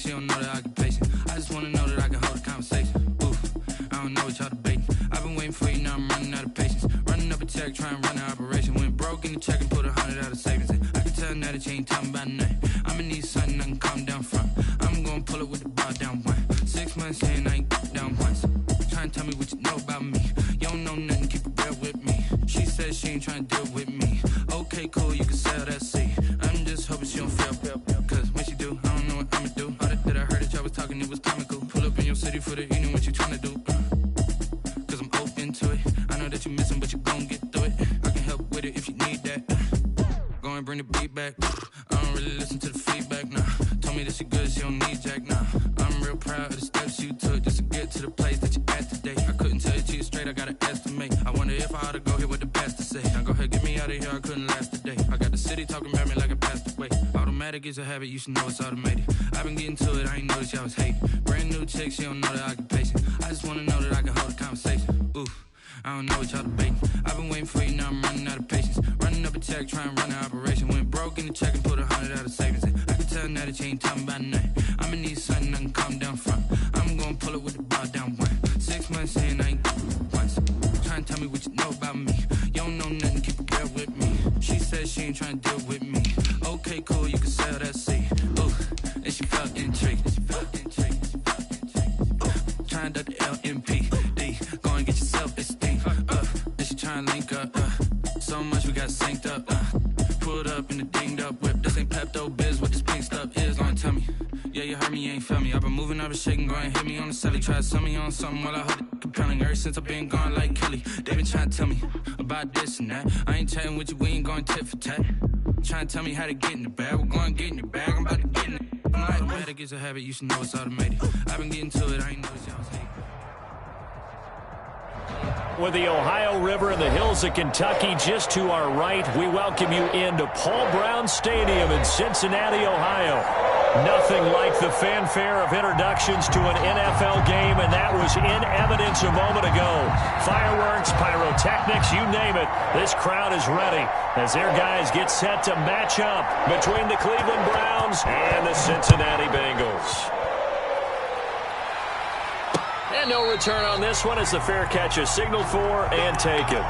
she don't know that I can pace it. I just wanna know that I can hold a conversation. Oof, I don't know what y'all debating. I've been waiting for you, now I'm running out of patience. Running up a check, trying to run an operation. Went broke in the check and put 100 out of savings in. I can tell now that you ain't talking about nothing. I'ma need something I can calm down from. I'm gonna pull it with the bar down one. 6 months in, I ain't down once. Trying to tell me what you know about me. You don't know nothing, keep it real with me. She said she ain't trying to deal with me. Okay, cool, you can sell that seat. I'm just hoping she don't feel. Cause when she do, I don't know what I'ma do. All that I heard that y'all was talking, it was comical. Pull up in your city for the evening, what you trying to do? Cause I'm open to it. I know that you missing, but you gon' get through it. I can help with it if you need that. Go and bring the beat back. I don't really listen to the feedback, nah. Told me that she good, she don't need jack, nah. I'm real proud of the steps you took just to get to the place that you at today. I couldn't tell you to you straight, I gotta estimate. I wonder if I ought to go here with the best to say. Now go ahead, get me out of here, I couldn't last today. I got the city talking about me like I passed away. Automatic is a habit, you should know it's automated. I've been getting to it, I ain't noticed y'all was hating. Brand new chick, she don't know that I can pace it. I just wanna know that I can hold a conversation. Oof, I don't know what y'all debating. I've been waiting for you, now I'm running out of patience. Running up a check, trying to run an operation. Went broke in the check and put 100 out of savings in. I can tell now that you ain't talking about nothing. I'ma need something I can calm down from. I'm gonna pull it with the bar down one. 6 months in, I ain't once. Trying to tell me what you know about me. You don't know nothing, keep it real with me. She said she ain't trying to deal with me. Okay, cool, you can sell that seat. Ooh, and she felt intrigued. Trying to duck the LMPD. Go and get your self-esteem up. And she trying to link up. So much we got synced up. Pulled up in the dinged up whip. This ain't Pepto-Biz, what this pink stuff is. Gonna tell me. Yeah, you heard me, you ain't felt me. I've been moving, I've been shaking, go and hit me on the celly. Try to sell me on something while I hold it compelling. Ever since I've been gone like Kelly, they been trying to tell me about this and that. I ain't chatting with you, we ain't going tit for tat. Trying to tell me how to get in the bag. We're going to get in the bag, I'm about to get in it. Automatic is a habit, you should know it's automated. I've been getting to it, I ain't noticed y'all was hating. With the Ohio River and the hills of Kentucky just to our right, we welcome you into Paul Brown Stadium in Cincinnati, Ohio. Nothing like the fanfare of introductions to an NFL game, and that was in evidence a moment ago. Fireworks, pyrotechnics, you name it. This crowd is ready as their guys get set to match up between the Cleveland Browns and the Cincinnati Bengals. And no return on this one as the fair catch is signaled for and taken.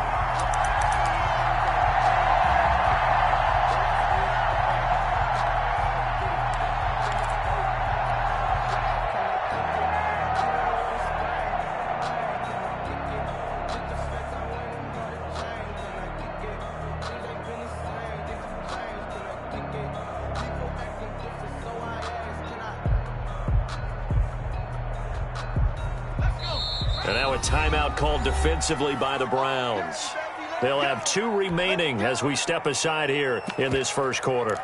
And now a timeout called defensively by the Browns. They'll have 2 remaining as we step aside here in this first quarter.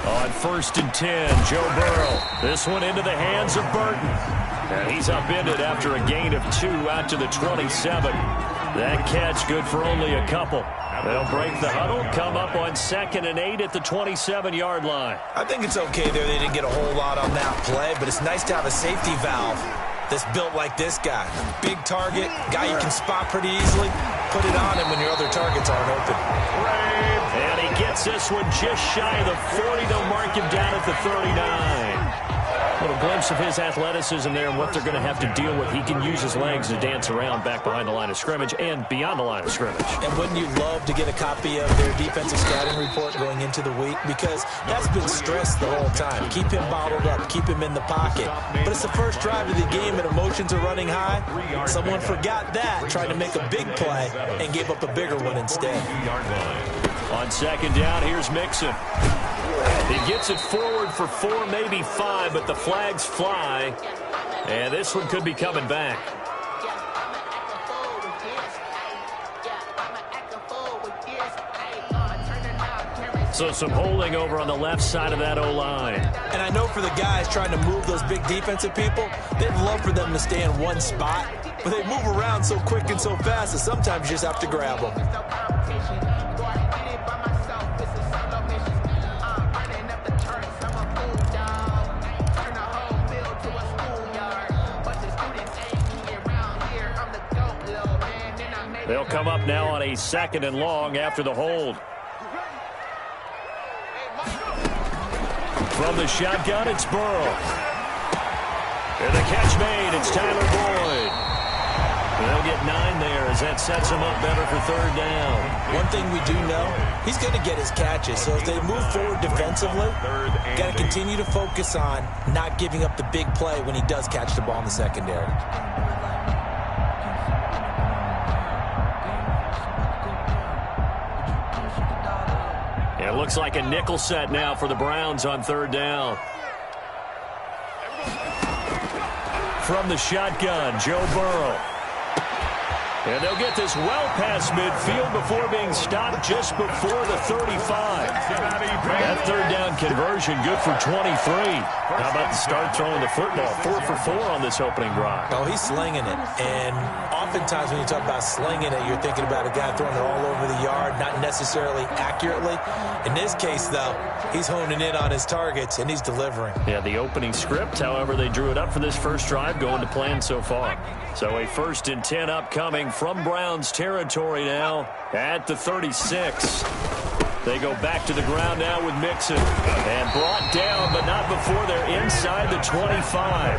On 1st and 10, Joe Burrow. This one into the hands of Burton. And he's upended after a gain of 2 out to the 27. That catch good for only a couple. They'll break the huddle, come up on 2nd and 8 at the 27-yard line. I think it's okay there. They didn't get a whole lot on that play, but it's nice to have a safety valve that's built like this guy. Big target, guy you can spot pretty easily. Put it on him when your other targets aren't open. And he gets this one just shy of the 40. They'll mark him down at the 39. A little glimpse of his athleticism there and what they're going to have to deal with. He can use his legs to dance around back behind the line of scrimmage and beyond the line of scrimmage. And wouldn't you love to get a copy of their defensive scouting report going into the week? Because that's been stressed the whole time. Keep him bottled up. Keep him in the pocket. But it's the first drive of the game and emotions are running high. Someone forgot that, trying to make a big play and gave up a bigger one instead. On 2nd down, here's Mixon. He gets it forward for 4, maybe 5, but the flags fly. And this one could be coming back. So some holding over on the left side of that O-line. And I know for the guys trying to move those big defensive people, they'd love for them to stay in one spot. But they move around so quick and so fast that sometimes you just have to grab them. They'll come up now on a 2nd and long after the hold. From the shotgun, it's Burrow. And the catch made. It's Tyler Boyd. They'll get 9 there as that sets him up better for 3rd down. One thing we do know, he's going to get his catches. So as they move forward defensively, got to continue to focus on not giving up the big play when he does catch the ball in the secondary. It looks like a nickel set now for the Browns on 3rd down. From the shotgun, Joe Burrow. And they'll get this well past midfield before being stopped just before the 35. That 3rd down conversion good for 23. How about the start throwing the football? 4 for 4 on this opening drive. Oh, he's slinging it. And oftentimes when you talk about slinging it, you're thinking about a guy throwing it all over the yard, not necessarily accurately. In this case, though, he's honing in on his targets, and he's delivering. Yeah, the opening script, however, they drew it up for this first drive, going to plan so far. So a 1st and 10 upcoming from Browns territory now at the 36. They go back to the ground now with Mixon. And brought down, but not before they're inside the 25.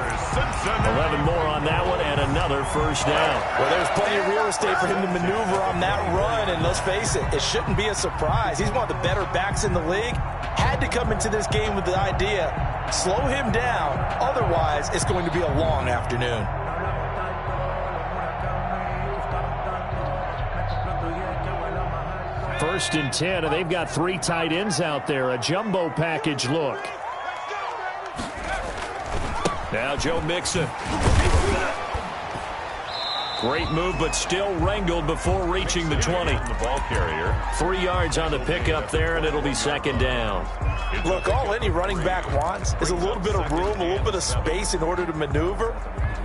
11 more on that one and another 1st down. Well, there's plenty of real estate for him to maneuver on that run. And let's face it, it shouldn't be a surprise. He's one of the better backs in the league. Had to come into this game with the idea, slow him down. Otherwise, it's going to be a long afternoon. First and 10, and they've got 3 tight ends out there. A jumbo package look. Now Joe Mixon. Great move, but still wrangled before reaching the 20. The ball carrier. 3 yards on the pickup there, and it'll be 2nd down. Look, all any running back wants is a little bit of room, a little bit of space in order to maneuver.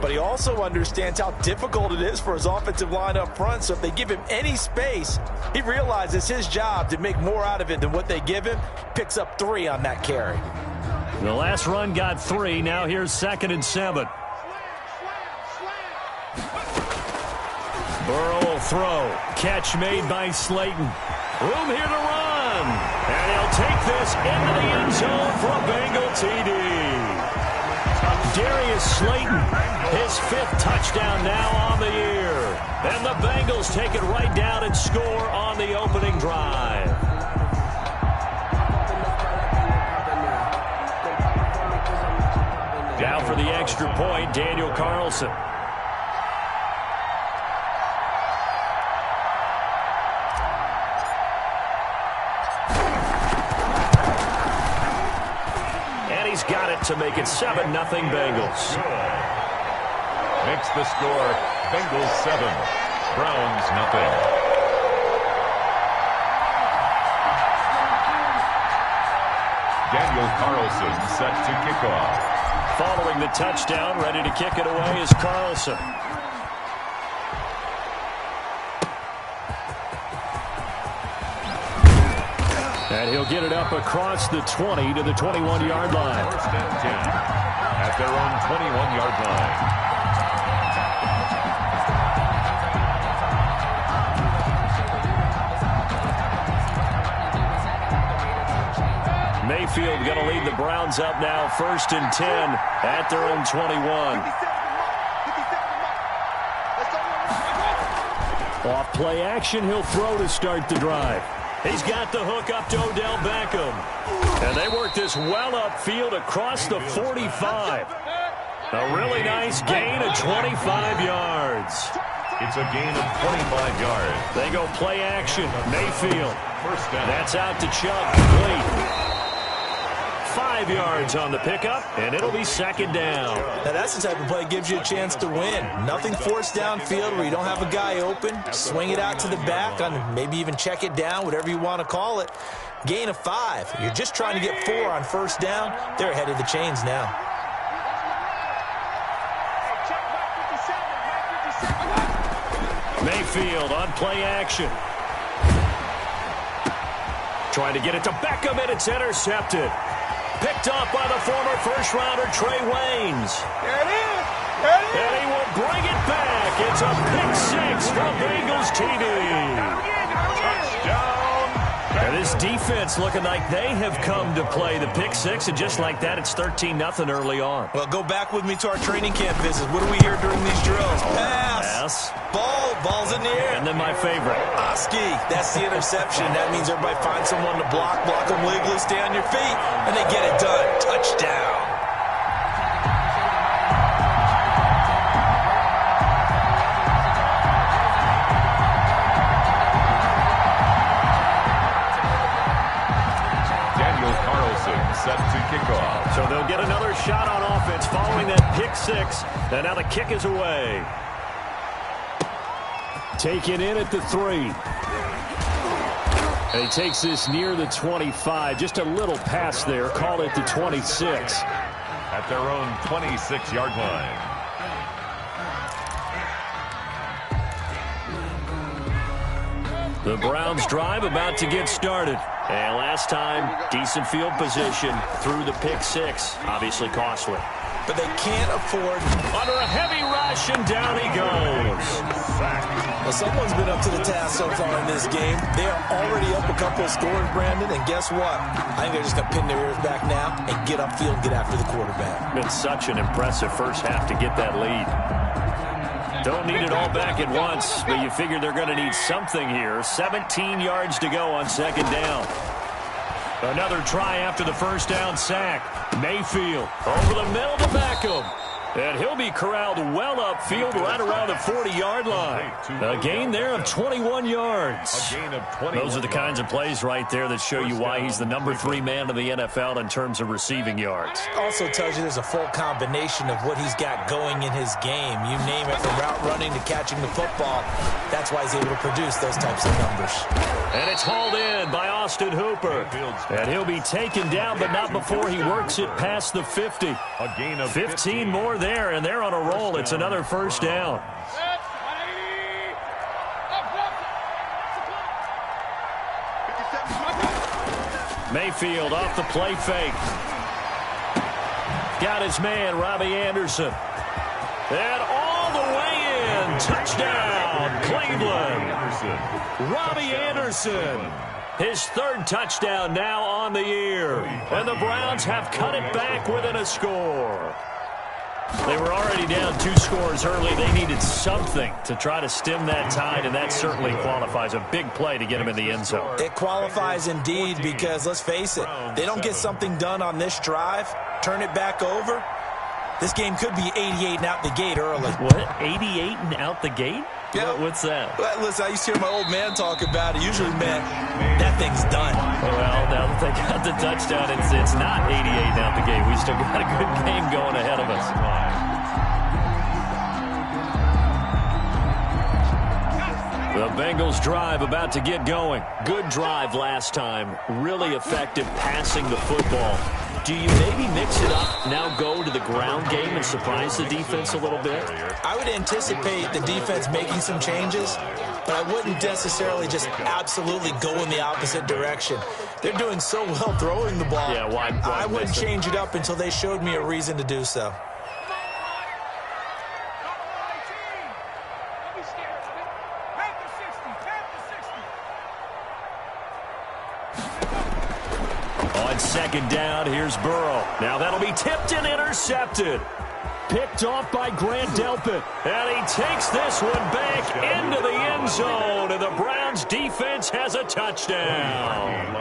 But he also understands how difficult it is for his offensive line up front. So if they give him any space, he realizes his job to make more out of it than what they give him. Picks up 3 on that carry. The last run got 3. Now here's 2nd and 7. Burrow will throw. Catch made by Slayton. Room here to run. And he'll take this into the end zone for a Bengal TD. Darius Slayton, his 5th touchdown now on the year. And the Bengals take it right down and score on the opening drive. Now for the extra point, Daniel Carlson. Got it to make it 7-0 Bengals. Makes the score Bengals 7, Browns 0. Daniel Carlson set to kick off. Following the touchdown, ready to kick it away is Carlson. And he'll get it up across the 20 to the 21-yard line. 1st and 10 at their own 21-yard line. Mayfield going to lead the Browns up now, 1st and 10 at their own 21. Off play action, he'll throw to start the drive. He's got the hook up to Odell Beckham. And they work this well upfield across the 45. A really nice gain of 25 yards. It's a gain of 25 yards. They go play action. Mayfield. 1st down. That's out to Chubb. Complete. 5 yards on the pickup, and it'll be 2nd down. Now that's the type of play that gives you a chance to win. Nothing forced downfield where you don't have a guy open. Swing it out to the back, on maybe even check it down, whatever you want to call it. Gain of 5. You're just trying to get 4 on 1st down. They're ahead of the chains now. Mayfield on play action. Trying to get it to Beckham, and it's intercepted. Picked up by the former first-rounder Trey Waynes. There it is. There it is. And he will bring it back. It's a pick six from Bengals TV. Touchdown. And this defense looking like they have come to play the pick six, and just like that, it's 13-0 early on. Well, go back with me to our training camp visits. What do we hear during these drills? Pass. Ball's in the air. And then my favorite. Oski, that's the interception. That means everybody finds someone to block them legally, stay on your feet, and they get it done. Touchdown. Set to kick off. So they'll get another shot on offense following that pick six. And now the kick is away. Taken in at the 3. And he takes this near the 25. Just a little pass there. Call it the 26. At their own 26-yard line. The Browns drive about to get started. And last time, decent field position through the pick six. Obviously costly. But they can't afford... Under a heavy rush, and down he goes. Well, someone's been up to the task so far in this game. They are already up a couple of scores, Brandon, and guess what? I think they're just going to pin their ears back now and get upfield and get after the quarterback. Been such an impressive first half to get that lead. Don't need it all back at once, but you figure they're going to need something here. 17 yards to go on second down. Another try after the first down sack. Mayfield over the middle to Beckham. And he'll be corralled well upfield right around the 40-yard line. A gain there of 21 yards. Those are the kinds of plays right there that show you why he's the number 3 man in the NFL in terms of receiving yards. Also tells you there's a full combination of what he's got going in his game. You name it, from route running to catching the football. That's why he's able to produce those types of numbers. And it's hauled in by Austin Hooper. And he'll be taken down, but not before he works it past the 50. A gain of 15 more there, and they're on a roll. It's another first down. Mayfield off the play fake. Got his man, Robbie Anderson. And all the way in. Touchdown, Cleveland. Robbie Anderson. His third touchdown now on the year. And the Browns have cut it back within a score. They were already down 2 scores early. They needed something to try to stem that tide, and that certainly qualifies. A big play to get him in the end zone. It qualifies indeed because, let's face it, they don't get something done on this drive, turn it back over, this game could be 88 and out the gate early. What? 88 and out the gate? Yeah. What's that? Well, listen, I used to hear my old man talk about it. Usually meant that thing's done. Well, now that they got the touchdown, it's not 88 and out the gate. We still got a good game going ahead of us. The Bengals drive about to get going. Good drive last time. Really effective passing the football. Do you maybe mix it up, now go to the ground game and surprise the defense a little bit? I would anticipate the defense making some changes, but I wouldn't necessarily just absolutely go in the opposite direction. They're doing so well throwing the ball. Yeah, why I wouldn't change it up until they showed me a reason to do so. Second down, here's Burrow. Now that'll be tipped and intercepted. Picked off by Grant Delpit. And he takes this one back into the end zone. And the Browns defense has a touchdown.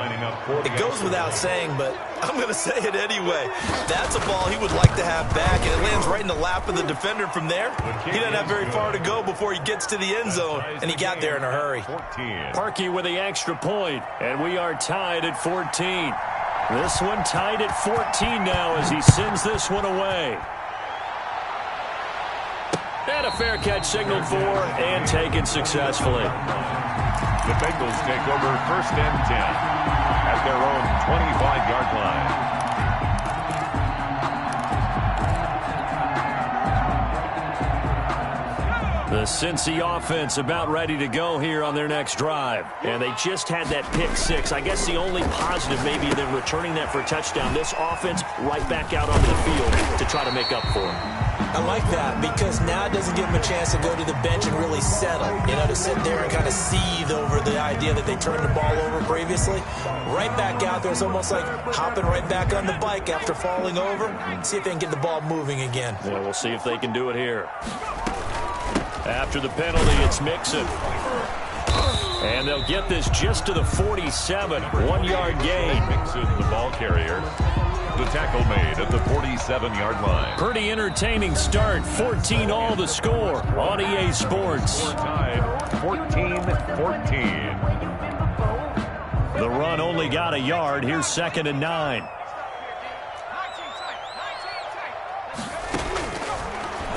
It goes without saying, but I'm going to say it anyway. That's a ball he would like to have back, and it lands right in the lap of the defender from there. He doesn't have very far to go before he gets to the end zone, and he got there in a hurry. Parkey with the extra point, and we are tied at 14. This one tied at 14 now as he sends this one away. And a fair catch signaled for and taken successfully. The Bengals take over 1st and 10 at their own 25-yard line. The Cincy offense about ready to go here on their next drive. And they just had that pick six. I guess the only positive maybe than returning that for a touchdown. This offense right back out onto the field to try to make up for it. I like that because now it doesn't give them a chance to go to the bench and really settle, to sit there and kind of seethe over the idea that they turned the ball over previously. Right back out there. It's almost like hopping right back on the bike after falling over. See if they can get the ball moving again. Yeah, we'll see if they can do it here. After the penalty, it's Mixon. And they'll get this just to the 47. 1-yard gain. Mixon, the ball carrier. The tackle made at the 47-yard line. Pretty entertaining start. 14-all the score on EA Sports. Score tied 14-14. The run only got a yard. Here's 2nd and 9.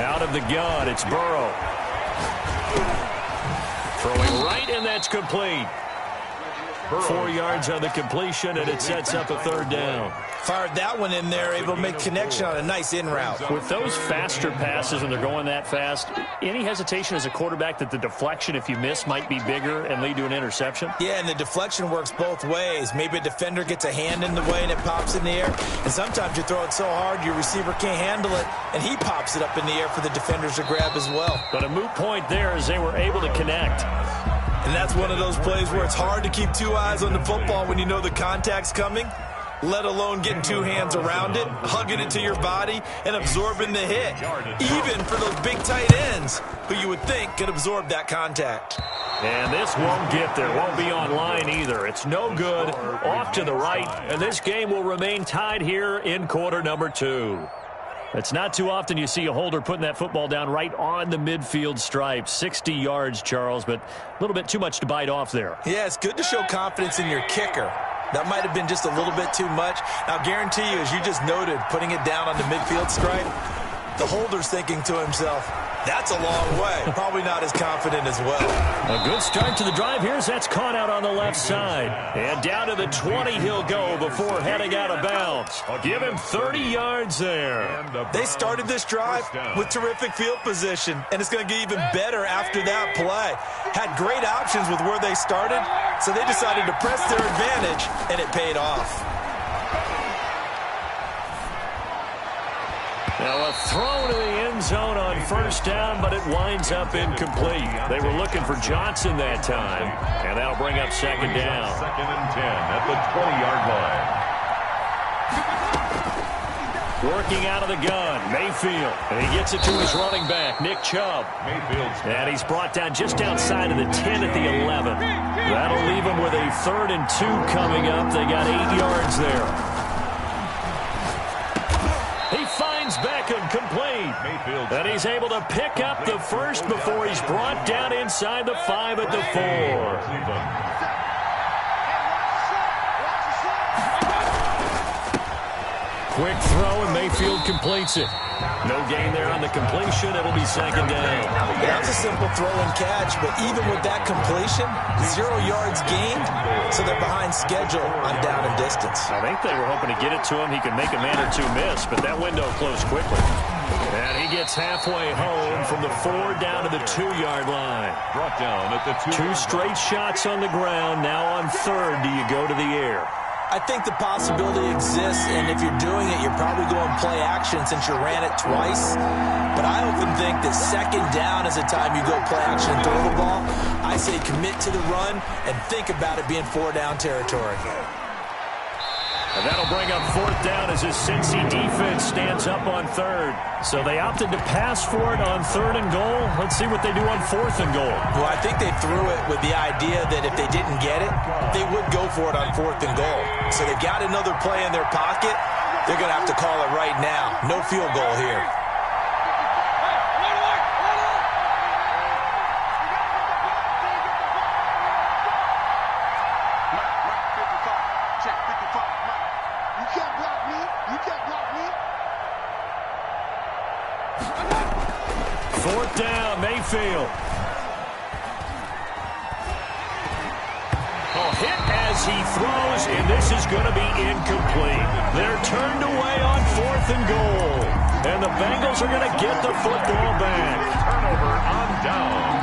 Out of the gun, it's Burrow. Throwing right, and that's complete. 4 yards on the completion, and it sets up a 3rd down. Fired that one in there, able to make connection on a nice in route. With those faster passes, when they're going that fast, any hesitation as a quarterback that the deflection, if you miss, might be bigger and lead to an interception? Yeah, and the deflection works both ways. Maybe a defender gets a hand in the way and it pops in the air. And sometimes you throw it so hard your receiver can't handle it, and he pops it up in the air for the defenders to grab as well. But a moot point there as they were able to connect. And that's one of those plays where it's hard to keep 2 eyes on the football when you know the contact's coming, let alone getting 2 hands around it, hugging it to your body, and absorbing the hit. Even for those big tight ends, who you would think could absorb that contact. And this won't get there. Won't be online either. It's no good. Off to the right, and this game will remain tied here in quarter number 2. It's not too often you see a holder putting that football down right on the midfield stripe. 60 yards, Charles, but a little bit too much to bite off there. Yeah, it's good to show confidence in your kicker. That might have been just a little bit too much. I'll guarantee you, as you just noted, putting it down on the midfield stripe, the holder's thinking to himself, that's a long way. Probably not as confident as well. A good start to the drive. Here's that's caught out on the left side. And down to the 20 he'll go before heading out of bounds. Give him 30 yards there. They started this drive with terrific field position, and it's going to get even better after that play. Had great options with where they started, so they decided to press their advantage, and it paid off. Now a throw to the end zone on 1st down, but it winds up incomplete. They were looking for Johnson that time, and that'll bring up 2nd down. 2nd and 10 at the 20-yard line. Working out of the gun, Mayfield, and he gets it to his running back, Nick Chubb. And he's brought down just outside of the 10 at the 11. That'll leave him with a 3rd and 2 coming up. They got 8 yards there. Beckham complete. And he's able to pick up the 1st before he's brought down inside the 5 at the 4. Quick throw, and Mayfield completes it. No gain there on the completion. It'll be 2nd down. That's a simple throw and catch, but even with that completion, 0 yards gained, so they're behind schedule on down and distance. I think they were hoping to get it to him. He could make a man or 2 miss, but that window closed quickly. And he gets halfway home from the 4 down to the 2-yard line. Brought down at the 2. 2 straight shots on the ground. Now on 3rd, do you go to the air? I think the possibility exists, and if you're doing it, you're probably going play action since you ran it twice. But I often think that 2nd down is the time you go play action and throw the ball. I say commit to the run and think about it being 4-down territory. And that'll bring up 4th down as his Cincy defense stands up on 3rd. So they opted to pass for it on 3rd and goal. Let's see what they do on 4th and goal. Well, I think they threw it with the idea that if they didn't get it, they would go for it on 4th and goal. So they've got another play in their pocket. They're going to have to call it right now. No field goal here. Mayfield. Oh, hit as he throws, and this is going to be incomplete. They're turned away on 4th and goal. And the Bengals are going to get the football back. Turnover on down.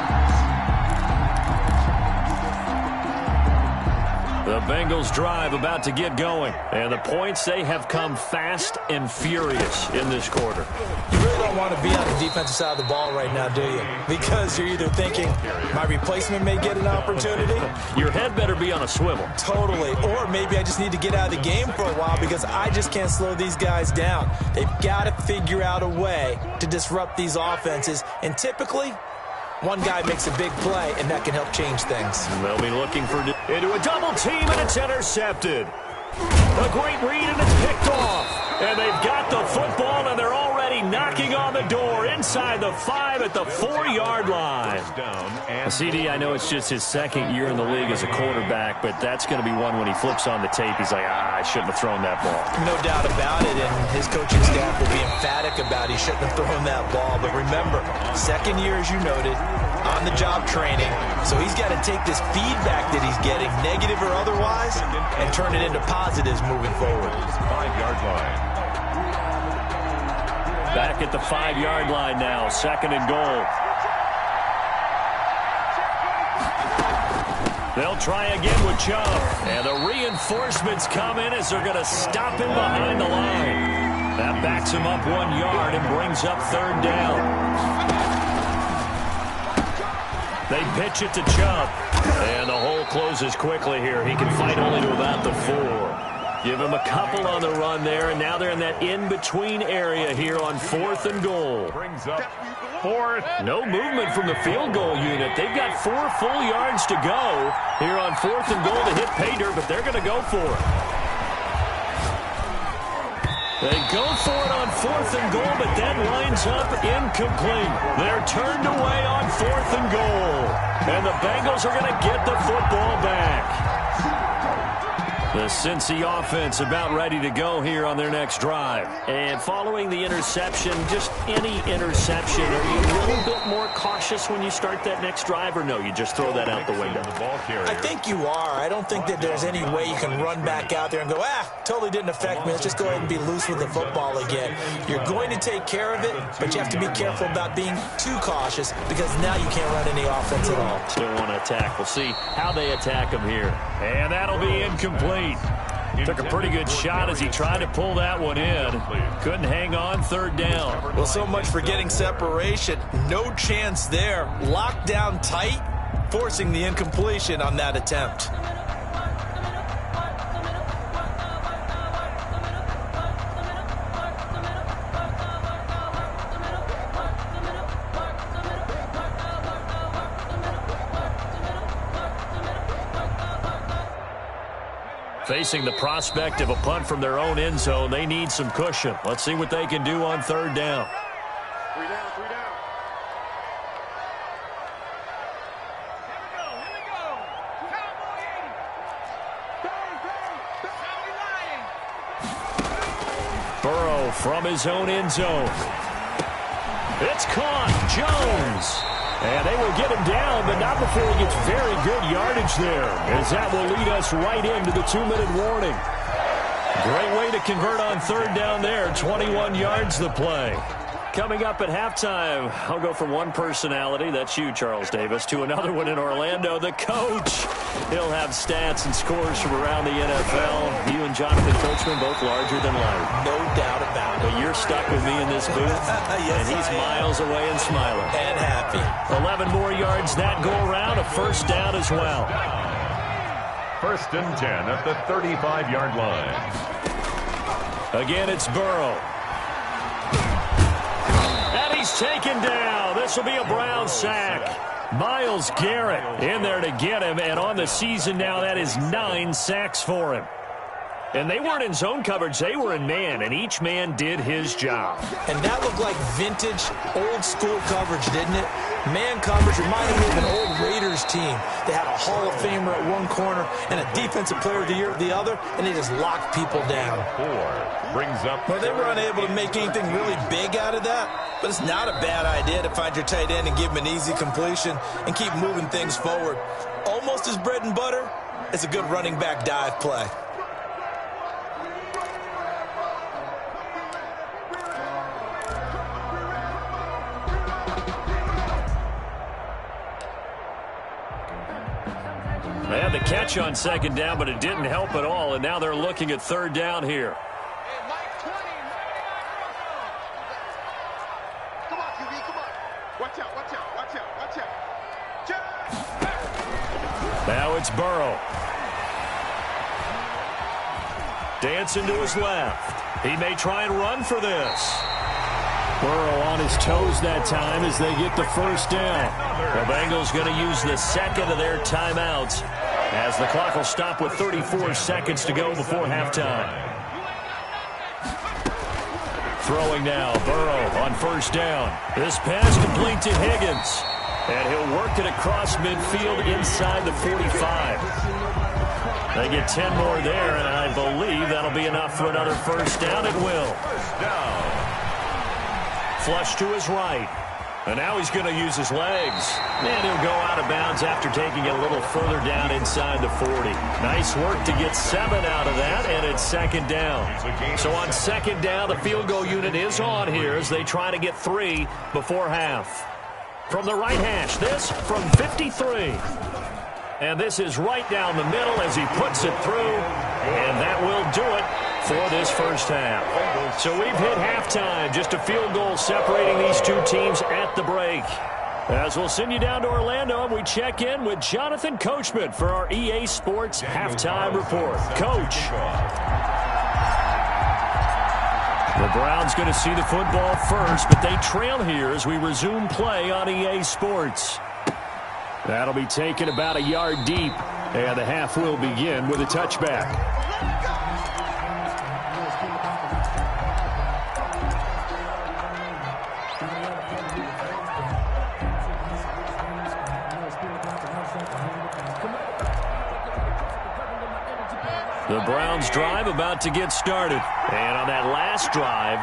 The Bengals Bengals drive about to get going. And the points, they have come fast and furious in this quarter. You really don't want to be on the defensive side of the ball right now, do you? Because you're either thinking, my replacement may get an opportunity. Your head better be on a swivel. Totally. Or maybe I just need to get out of the game for a while because I just can't slow these guys down. They've got to figure out a way to disrupt these offenses. And typically, one guy makes a big play, and that can help change things. They'll be looking for into a double team, and it's intercepted. A great read, and it's picked off. And they've got the football, and they're already knocking on the door inside the 5 at the 4-yard line. CD, I know it's just his second year in the league as a quarterback, but that's going to be one when he flips on the tape. He's like, I shouldn't have thrown that ball. No doubt about it, and his coaching staff will be emphatic about he shouldn't have thrown that ball. But remember, second year, as you noted, on-the-job training, so he's got to take this feedback that he's getting, negative or otherwise, and turn it into positives moving forward. 5-yard line. Back at the 5-yard line now, 2nd and goal. They'll try again with Chubb. And the reinforcements come in as they're going to stop him behind the line. That backs him up 1 yard and brings up 3rd down. They pitch it to Chubb. And the hole closes quickly here. He can fight only to about the 4. Give him a couple on the run there, and now they're in that in-between area here on 4th and goal. Brings up 4th. No movement from the field goal unit. They've got 4 full yards to go here on 4th and goal to hit pay dirt, but they're going to go for it. They go for it on 4th and goal, but that winds up incomplete. They're turned away on 4th and goal, and the Bengals are going to get the football back. The Cincy offense about ready to go here on their next drive. And following the interception, just any interception, are you a little bit more cautious when you start that next drive, or no, you just throw that out the window? I think you are. I don't think that there's any way you can run back out there and go, totally didn't affect me. Let's just go ahead and be loose with the football again. You're going to take care of it, but you have to be careful about being too cautious because now you can't run any offense at all. Still want to attack. We'll see how they attack him here. And that'll be incomplete. Took a pretty good shot as he tried to pull that one in. Couldn't hang on 3rd down. Well, so much for getting separation. No chance there. Locked down tight, forcing the incompletion on that attempt. Facing the prospect of a punt from their own end zone, they need some cushion. Let's see what they can do on 3rd down. 3 down. Burrow from his own end zone. It's caught. Jones. And they will get him down, but not before he gets very good yardage there, as that will lead us right into the 2-minute warning. Great way to convert on 3rd down there. 21 yards the play. Coming up at halftime, I'll go from one personality, that's you, Charles Davis, to another one in Orlando, the coach. He'll have stats and scores from around the NFL. You and Jonathan Coachman both larger than life. No doubt about it. But you're stuck with me in this booth, yes, and he's miles away and smiling. And happy. 11 more yards that go around, a 1st down as well. 1st and 10 at the 35-yard line. Again, it's Burrow. And he's taken down. This will be a Brown sack. Myles Garrett in there to get him, and on the season now, that is 9 sacks for him. And they weren't in zone coverage, they were in man, and each man did his job. And that looked like vintage, old-school coverage, didn't it? Man coverage reminded me of an old Raiders team. They had a Hall of Famer at one corner and a Defensive Player of the Year at the other, and they just locked people down. 4 brings up. Well, they were unable to make anything really big out of that, but it's not a bad idea to find your tight end and give him an easy completion and keep moving things forward. Almost as bread and butter as a good running back dive play. They had the catch on second down, but it didn't help at all, and now they're looking at third down here. Come on, QB, come on. Watch out, watch out, watch out, watch out. Now it's Burrow. Dancing to his left. He may try and run for this. Burrow on his toes that time as they get the first down. The Bengals going to use the second of their timeouts as the clock will stop with 34 seconds to go before halftime. Throwing now, Burrow on first down. This pass complete to Higgins. And he'll work it across midfield inside the 45. They get 10 more there, and I believe that'll be enough for another first down. It will. Flush to his right. And now he's going to use his legs. And he'll go out of bounds after taking it a little further down inside the 40. Nice work to get 7 out of that, and it's second down. So on second down, the field goal unit is on here as they try to get 3 before half. From the right hash, this from 53. And this is right down the middle as he puts it through. And that will do it for this first half. So we've hit halftime. Just a field goal separating these two teams at the break. As we'll send you down to Orlando, and we check in with Jonathan Coachman for our EA Sports Halftime Report. Coach. The Browns going to see the football first, but they trail here as we resume play on EA Sports. That'll be taken about a yard deep, and the half will begin with a touchback. The Browns drive about to get started. And on that last drive,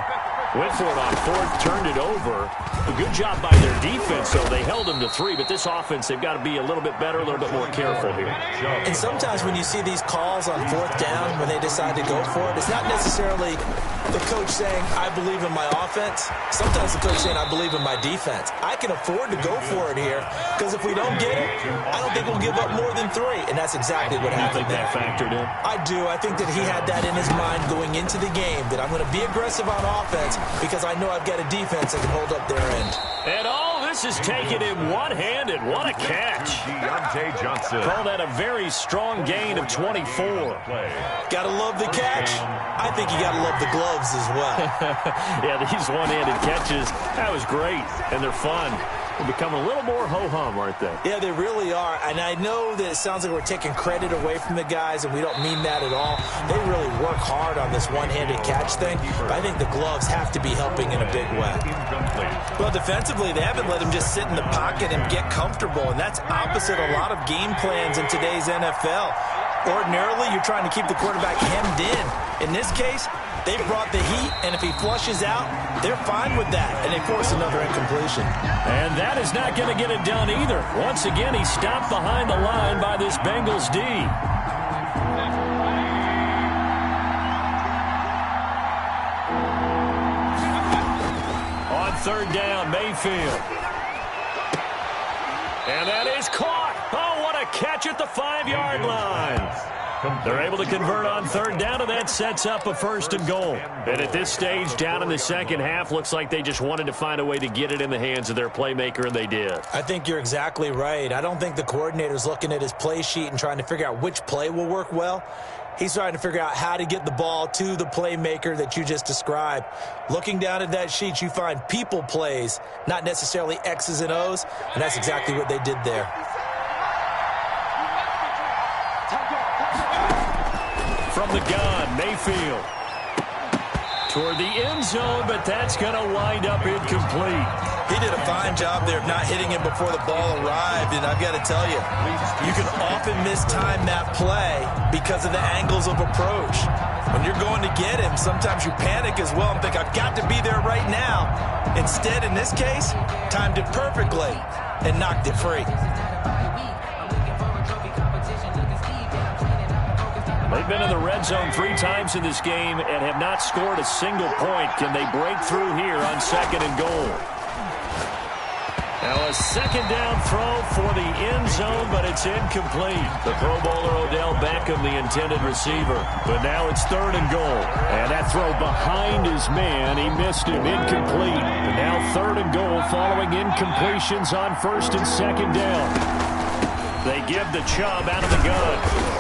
went for it on fourth, turned it over. A good job by their defense, though. They held them to 3, but this offense, they've got to be a little bit better, a little bit more careful here. And sometimes when you see these calls on fourth down, when they decide to go for it, it's not necessarily the coach saying, I believe in my offense. Sometimes the coach saying, I believe in my defense. I can afford to go for it here, because if we don't get it, I don't think we'll give up more than 3. And that's exactly what happened there. You think that factored in? I do. I think that he had that in his mind going into the game, that I'm going to be aggressive on offense because I know I've got a defense that can hold up their end. And all this is taken in one-handed. What a catch. Deontay Johnson. Call that a very strong gain of 24. Got to love the catch. I think you got to love the gloves as well. Yeah, these one-handed catches, that was great, and they're fun. They become a little more ho-hum, aren't they? Yeah, they really are. And I know that it sounds like we're taking credit away from the guys, and we don't mean that at all. They really work hard on this one-handed catch thing, but I think the gloves have to be helping in a big way. Well, defensively, they haven't let him just sit in the pocket and get comfortable, and that's opposite a lot of game plans in today's NFL. Ordinarily, you're trying to keep the quarterback hemmed in. In this case, they brought the heat, and if he flushes out, they're fine with that, and they force another incompletion. And that is not going to get it done either. Once again, he's stopped behind the line by this Bengals D. On third down, Mayfield. And that is caught. Oh, what a catch at the 5-yard line. They're able to convert on third down, and that sets up a first and goal. And at this stage, down in the second half, looks like they just wanted to find a way to get it in the hands of their playmaker, and they did. I think you're exactly right. I don't think the coordinator's looking at his play sheet and trying to figure out which play will work well. He's trying to figure out how to get the ball to the playmaker that you just described. Looking down at that sheet, you find people plays, not necessarily X's and O's, and that's exactly what they did there. From the gun, Mayfield. Toward the end zone, but that's going to wind up incomplete. He did a fine job there of not hitting it before the ball arrived, and I've got to tell you, you can often mistime that play because of the angles of approach. When you're going to get him, sometimes you panic as well and think, I've got to be there right now. Instead, in this case, timed it perfectly and knocked it free. They've been in the red zone 3 times in this game and have not scored a single point. Can they break through here on second and goal? Now a second down throw for the end zone, but it's incomplete. The Pro Bowler Odell Beckham, the intended receiver. But now it's 3rd and goal. And that throw behind his man, he missed him, incomplete. And now 3rd and goal following incompletions on 1st and 2nd down. They give the Chubb out of the gun.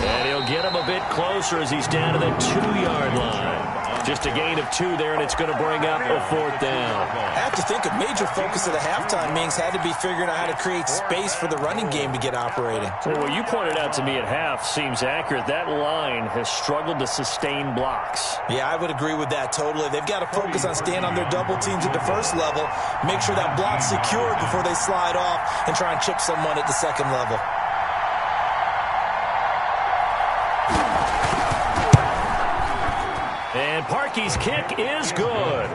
And he'll get him a bit closer as he's down to the 2-yard line. Just a gain of 2 there, and it's going to bring up a 4th down. I have to think a major focus of the halftime meetings had to be figuring out how to create space for the running game to get operating. Well, what you pointed out to me at half seems accurate. That line has struggled to sustain blocks. Yeah, I would agree with that totally. They've got to focus on staying on their double teams at the first level, make sure that block's secured before they slide off and try and chip someone at the second level. And Parkey's kick is good.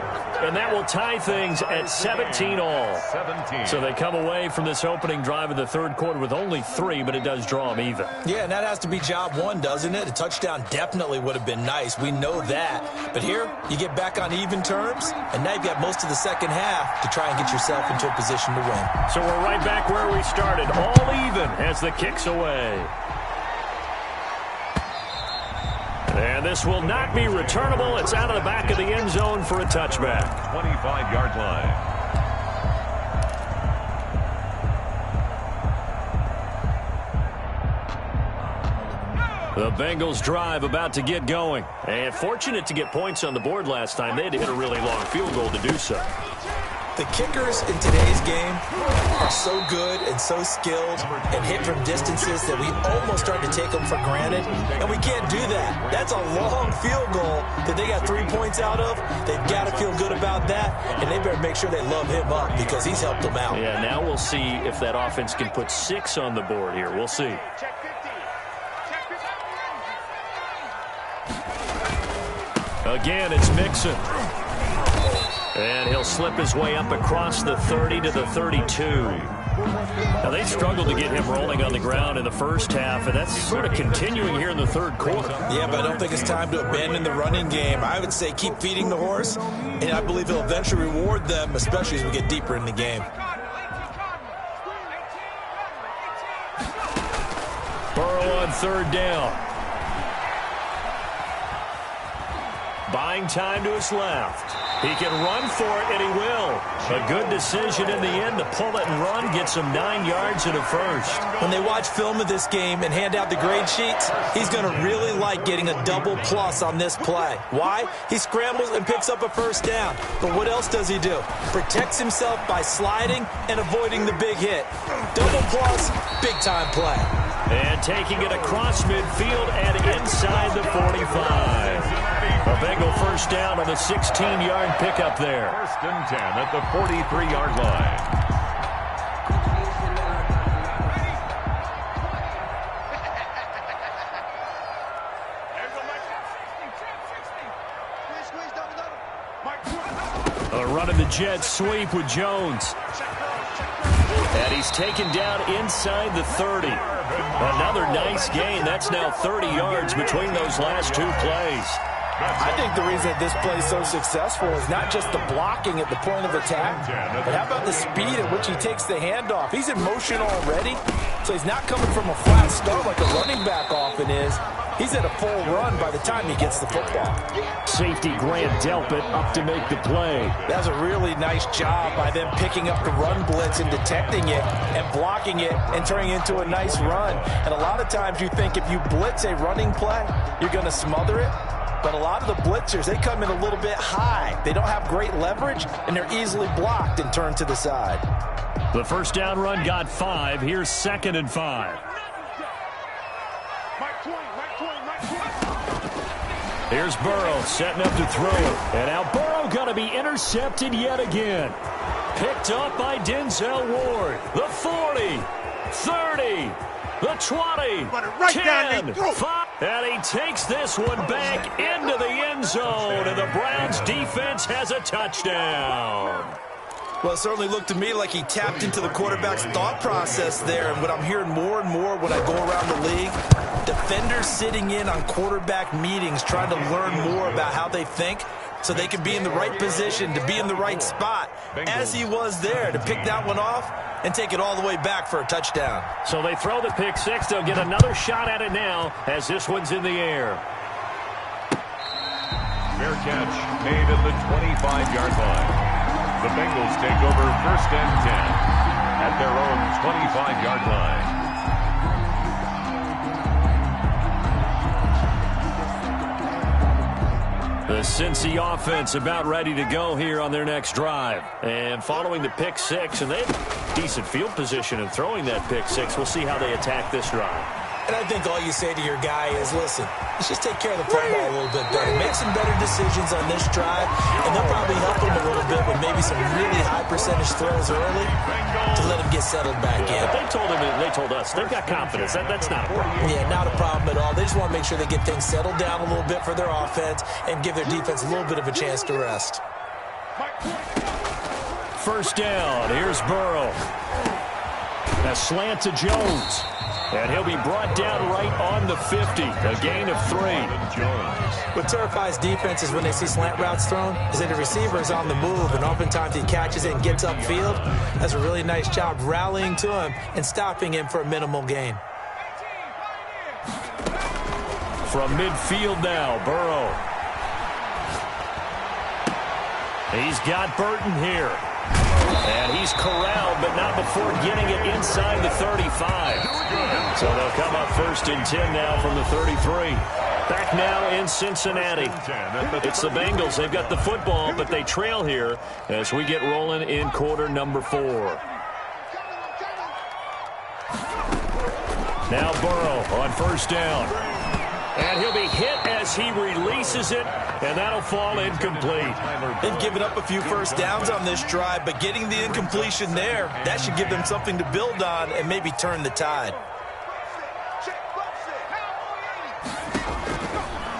And that will tie things at 17-all. So they come away from this opening drive of the 3rd quarter with only 3, but it does draw them even. Yeah, and that has to be job 1, doesn't it? A touchdown definitely would have been nice. We know that. But here, you get back on even terms, and now you've got most of the second half to try and get yourself into a position to win. So we're right back where we started, all even as the kick's away. And this will not be returnable. It's out of the back of the end zone for a touchback. 25-yard line. The Bengals drive about to get going. And fortunate to get points on the board last time. They had to hit a really long field goal to do so. The kickers in today's game are so good and so skilled and hit from distances that we almost start to take them for granted, and we can't do that. That's a long field goal that they got 3 points out of. They've got to feel good about that, and they better make sure they love him up because he's helped them out. Yeah, now we'll see if that offense can put 6 on the board here. We'll see. Again, it's Mixon. And he'll slip his way up across the 30 to the 32. Now, they struggled to get him rolling on the ground in the first half, and that's sort of continuing here in the 3rd quarter. Yeah, but I don't think it's time to abandon the running game. I would say keep feeding the horse, and I believe he'll eventually reward them, especially as we get deeper in the game. Burrow on 3rd down. Buying time to his left. He can run for it, and he will. A good decision in the end to pull it and run, gets him 9 yards and a first. When they watch film of this game and hand out the grade sheets, he's going to really like getting a double plus on this play. Why? He scrambles and picks up a first down. But what else does he do? Protects himself by sliding and avoiding the big hit. Double plus, big-time play. And taking it across midfield and inside the 45. A Bengal first down on the 16-yard pickup there. 1st and 10 at the 43-yard line. A run of the jet sweep with Jones. And he's taken down inside the 30. Another nice gain. That's now 30 yards between those last 2 plays. I think the reason that this play is so successful is not just the blocking at the point of attack, but how about the speed at which he takes the handoff? He's in motion already, so he's not coming from a flat start like a running back often is. He's at a full run by the time he gets the football. Safety Grant Delpit up to make the play. That's a really nice job by them picking up the run blitz and detecting it and blocking it and turning it into a nice run. And a lot of times you think if you blitz a running play, you're going to smother it. But a lot of the blitzers, they come in a little bit high. They don't have great leverage, and they're easily blocked and turned to the side. The first down run got 5. Here's 2nd and 5. Here's Burrow setting up to throw. And now Burrow going to be intercepted yet again. Picked up by Denzel Ward. The 40, 30, the 20, right 10, 5. And he takes this one back into the end zone. And the Browns defense has a touchdown. Well, it certainly looked to me like he tapped into the quarterback's thought process there. And what I'm hearing more and more when I go around the league, defenders sitting in on quarterback meetings trying to learn more about how they think. so they can be in the right position, to be in the right spot, as he was there, to pick that one off and take it all the way back for a touchdown. So they throw the pick six. They'll get another shot at it now as this one's in the air. Fair catch made at the 25-yard line. The Bengals take over 1st and 10 at their own 25-yard line. The Cincy offense about ready to go here on their next drive. And following the pick six, and they have decent field position in throwing that pick six. We'll see how they attack this drive. And I think all you say to your guy is, listen, let's just take care of the football a little bit better. Make some better decisions on this drive, and they'll probably help him a little bit with maybe some really high percentage throws early to let him get settled back in. But they told us they've got confidence. That's not a problem. Yeah, not a problem at all. They just want to make sure they get things settled down a little bit for their offense and give their defense a little bit of a chance to rest. 1st down. Here's Burrow. A slant to Jones. And he'll be brought down right on the 50. A gain of 3. What terrifies defenses when they see slant routes thrown is that the receiver is on the move, and oftentimes he catches it and gets upfield. That's a really nice job rallying to him and stopping him for a minimal gain. From midfield now, Burrow. He's got Burton here. And he's corralled, but not before getting it inside the 35. So they'll come up 1st and 10 now from the 33. Back now in Cincinnati. It's the Bengals. They've got the football, but they trail here as we get rolling in quarter number 4. Now Burrow on 1st down. And he'll be hit as he releases it, and that'll fall incomplete. They've given up a few first downs on this drive, but getting the incompletion there, that should give them something to build on and maybe turn the tide.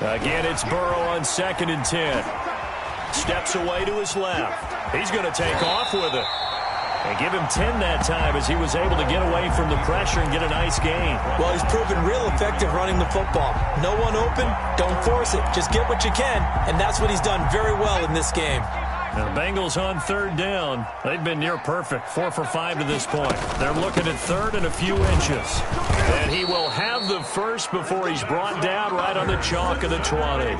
Again, it's Burrow on 2nd and 10. Steps away to his left. He's going to take off with it. And give him 10 that time as he was able to get away from the pressure and get a nice gain. Well, he's proven real effective running the football. No one open, don't force it. Just get what you can, and that's what he's done very well in this game. Now, the Bengals on 3rd down. They've been near perfect, 4 for 5 to this point. They're looking at 3rd and a few inches. And he will have the first before he's brought down right on the chalk of the 20.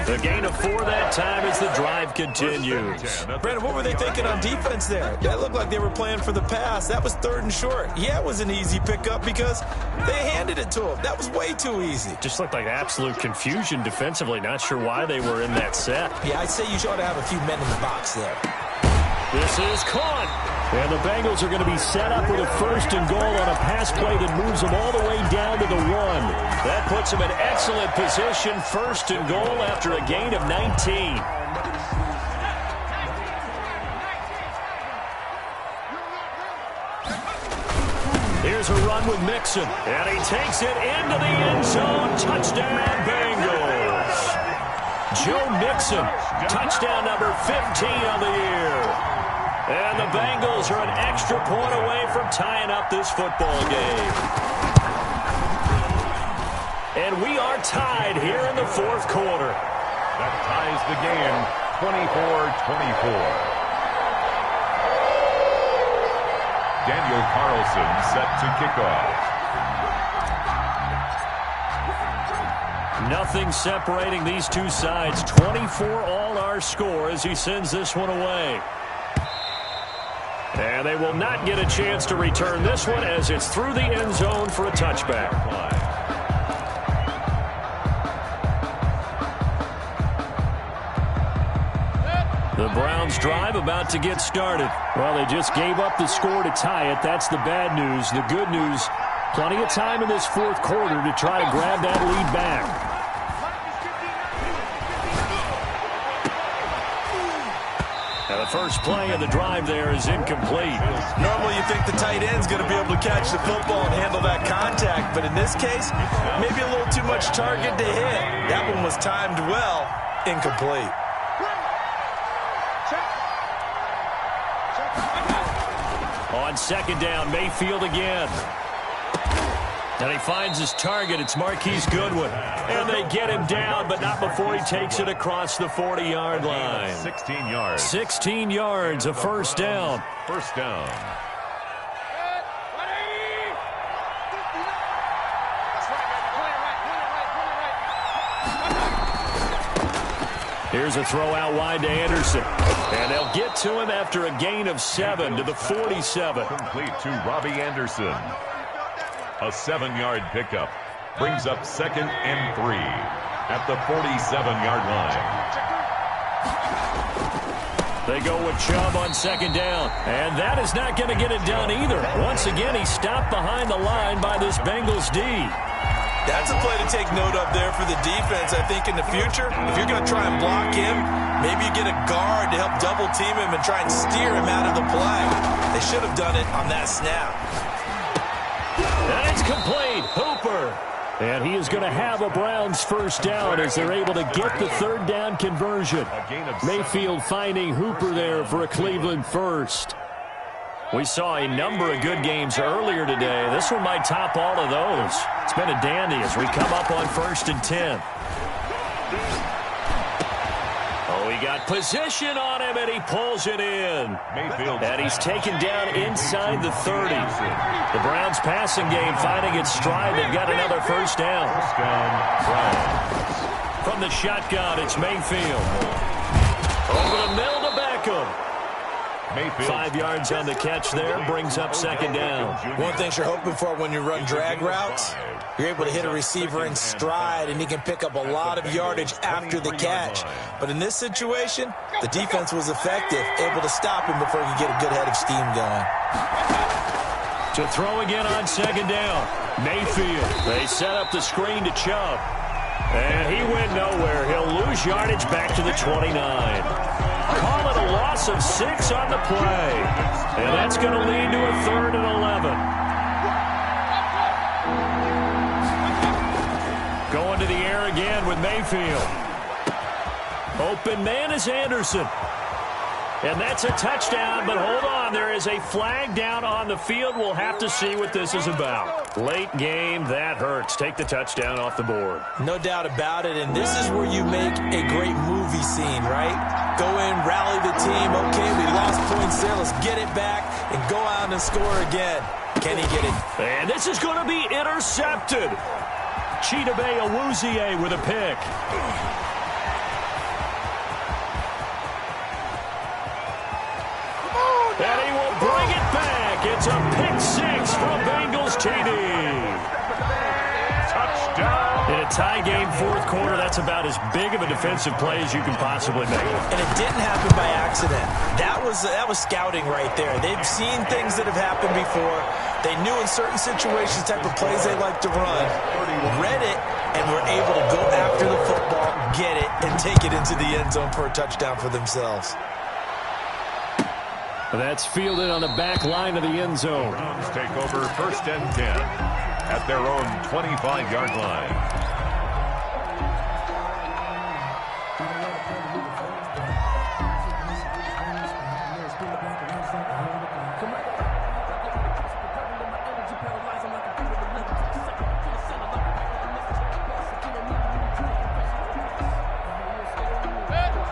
The gain of 4 that time as the drive continues. Brandon, what were they thinking on defense there? That looked like they were playing for the pass. That was 3rd and short. Yeah, it was an easy pickup because they handed it to him. That was way too easy. Just looked like absolute confusion defensively. Not sure why they were in that set. Yeah, I'd say you ought to have a few men in the box there. This is caught. And the Bengals are going to be set up with a 1st and goal on a pass play that moves them all the way down to the 1. That puts them in excellent position. 1st and goal after a gain of 19. Here's a run with Mixon. And he takes it into the end zone. Touchdown, Bengals. Joe Mixon, touchdown number 15 on the year. And the Bengals are an extra point away from tying up this football game. And we are tied here in the 4th quarter. That ties the game 24-24. Daniel Carlson set to kick off. Nothing separating these two sides. 24 all our score as he sends this one away. And they will not get a chance to return this one as it's through the end zone for a touchback. The Browns drive about to get started. Well, they just gave up the score to tie it. That's the bad news. The good news, plenty of time in this 4th quarter to try to grab that lead back. Now the first play of the drive there is incomplete. Normally you think the tight end's going to be able to catch the football and handle that contact, but in this case, maybe a little too much target to hit. That one was timed well, incomplete. On 2nd down, Mayfield again. And he finds his target. It's Marquise Goodwin. And they get him down, but not before he takes it across the 40-yard line. 16 yards. 16 yards, a first down. First down. Here's a throw out wide to Anderson. And they'll get to him after a gain of 7 to the 47. Complete to Robbie Anderson. A 7-yard pickup. Brings up 2nd and 3 at the 47-yard line. They go with Chubb on 2nd down. And that is not going to get it done either. Once again, he's stopped behind the line by this Bengals D. That's a play to take note of there for the defense. I think in the future, if you're going to try and block him, maybe you get a guard to help double team him and try and steer him out of the play. They should have done it on that snap. And it's complete. Hooper. And he is going to have a Browns first down as they're able to get the 3rd down conversion. Mayfield finding Hooper there for a Cleveland first. We saw a number of good games earlier today. This one might top all of those. It's been a dandy as we come up on 1st and 10. Oh, he got position on him, and he pulls it in. And he's taken down inside the 30. The Browns passing game finding its stride. They've got another first down. From the shotgun, it's Mayfield. Over the middle to Beckham. 5 yards on the catch there, brings up 2nd down. One thing you're hoping for when you run drag routes, you're able to hit a receiver in stride, and he can pick up a lot of yardage after the catch. But in this situation, the defense was effective, able to stop him before he could get a good head of steam going. To throw again on 2nd down, Mayfield. They set up the screen to Chubb. And he went nowhere. He'll lose yardage back to the 29. Call it a loss of 6 on the play. And that's going to lead to a 3rd and 11. Going to the air again with Mayfield. Open man is Anderson. And that's a touchdown, but hold on. There is a flag down on the field. We'll have to see what this is about. Late game, that hurts. Take the touchdown off the board. No doubt about it, and this is where you make a great movie scene, right? Go in, rally the team. Okay, we lost points there. Let's get it back and go out and score again. Can he get it? And this is going to be intercepted. Chidobe Awuzie with a pick. And he will bring it back. It's a pick-6 from Bengals TD. Touchdown. In a tie game, 4th quarter, that's about as big of a defensive play as you can possibly make. And it didn't happen by accident. That was scouting right there. They've seen things that have happened before. They knew in certain situations type of plays they like to run, read it, and were able to go after the football, get it, and take it into the end zone for a touchdown for themselves. That's fielded on the back line of the end zone. Browns take over 1st and 10 at their own 25-yard line.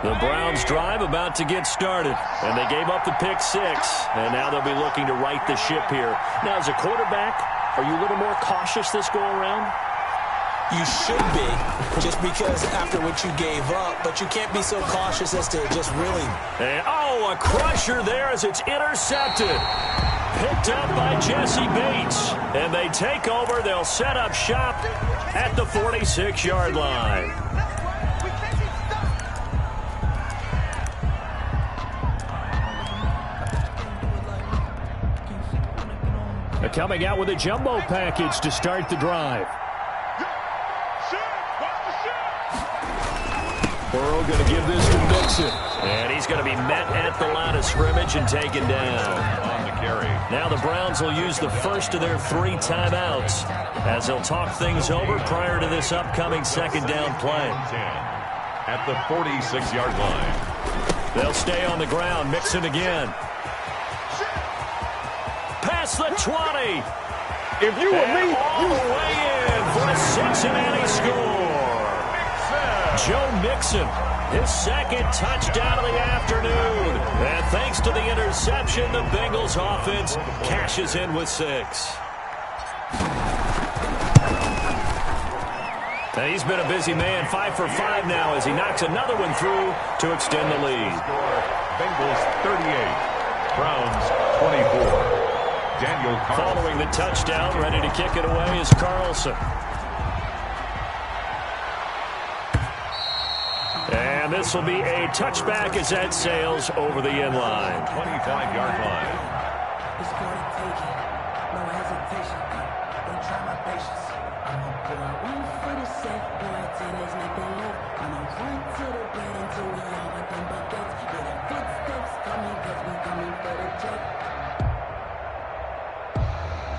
The Browns drive about to get started, and they gave up the pick-6, and now they'll be looking to right the ship here. Now, as a quarterback, are you a little more cautious this go-around? You should be, just because after what you gave up, but you can't be so cautious as to just really... And, oh, a crusher there as it's intercepted. Picked up by Jesse Bates, and they take over. They'll set up shop at the 46-yard line. Coming out with a jumbo package to start the drive. Burrow going to give this to Mixon. And he's going to be met at the line of scrimmage and taken down. On the carry. Now the Browns will use the first of their 3 timeouts as they'll talk things over prior to this upcoming 2nd down play. 10 at the 46-yard line. They'll stay on the ground. Mixon again. Past the 20. If you were me, all the way in for the Cincinnati score. Joe Mixon, his second touchdown of the afternoon. And thanks to the interception, the Bengals offense cashes in with 6. He's been a busy man, 5 for 5 now as he knocks another one through to extend the lead. Bengals 38, Browns 24. Daniel Carlson. Following the touchdown, ready to kick it away is Carlson. And this will be a touchback as that sails over the end line. 25-yard line. It's for the taking. No hesitation. Don't try my patience. I'm a boy. One for the safe boy. Till there's nothing left. I'm a run to the bread until we all want them buckets. Yeah, the footsteps coming cause we coming for the check.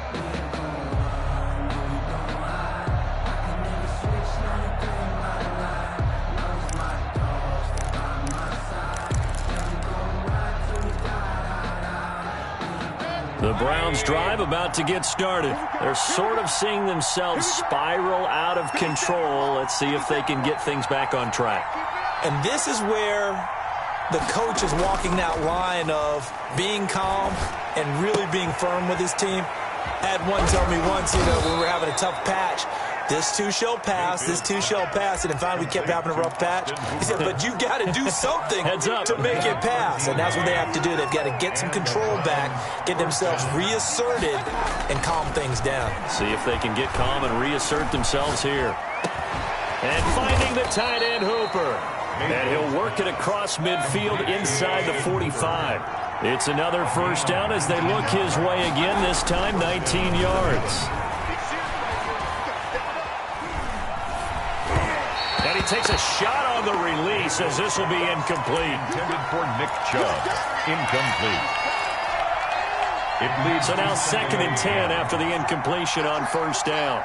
We ain't gon' run, no we gon' hide. I can never switch, now you doing my life. Knows my dogs, they're by my side. Yeah, we gon' ride till we die. The Browns drive about to get started. They're sort of seeing themselves spiral out of control. Let's see if they can get things back on track. And this is where the coach is walking that line of being calm and really being firm with his team. I had one tell me once, when we were having a tough patch, this too shall pass, this too shall pass. And finally we kept having a rough patch. He said, but you got to do something to make it pass. And that's what they have to do. They've got to get some control back, get themselves reasserted, and calm things down. See if they can get calm and reassert themselves here. And finding the tight end Hooper. And he'll work it across midfield inside the 45. It's another first down as they look his way again, this time 19 yards. And he takes a shot on the release as this will be incomplete. Intended for Nick Chubb. Incomplete. It leads. So now 2nd and 10 after the incompletion on first down.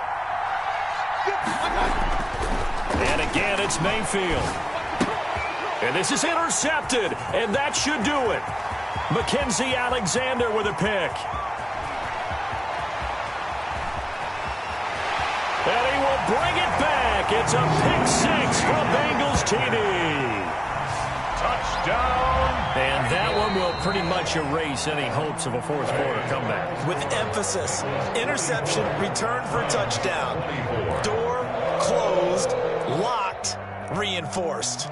And again, it's Mayfield. And this is intercepted, and that should do it. Mackenzie Alexander with a pick. And he will bring it back. It's a pick 6 for a Bengals TD. Touchdown. And that one will pretty much erase any hopes of a fourth quarter comeback. With emphasis, interception, return for a touchdown. Door closed, locked, reinforced.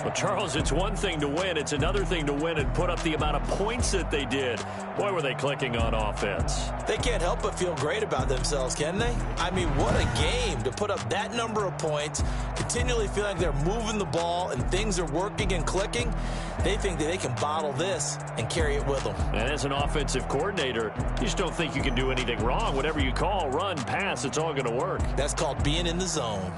Well, Charles, it's one thing to win. It's another thing to win and put up the amount of points that they did. Boy, were they clicking on offense. They can't help but feel great about themselves, can they? I mean, what a game to put up that number of points, continually feel like they're moving the ball and things are working and clicking. They think that they can bottle this and carry it with them. And as an offensive coordinator, you just don't think you can do anything wrong. Whatever you call, run, pass, it's all going to work. That's called being in the zone.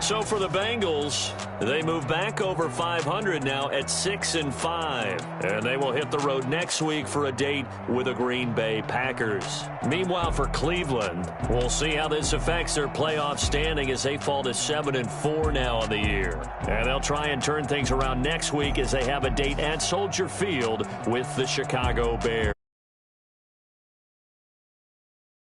So for the Bengals, they move back over 500 now at 6-5. And they will hit the road next week for a date with the Green Bay Packers. Meanwhile, for Cleveland, we'll see how this affects their playoff standing as they fall to 7-4 now on the year. And they'll try and turn things around next week as they have a date at Soldier Field with the Chicago Bears.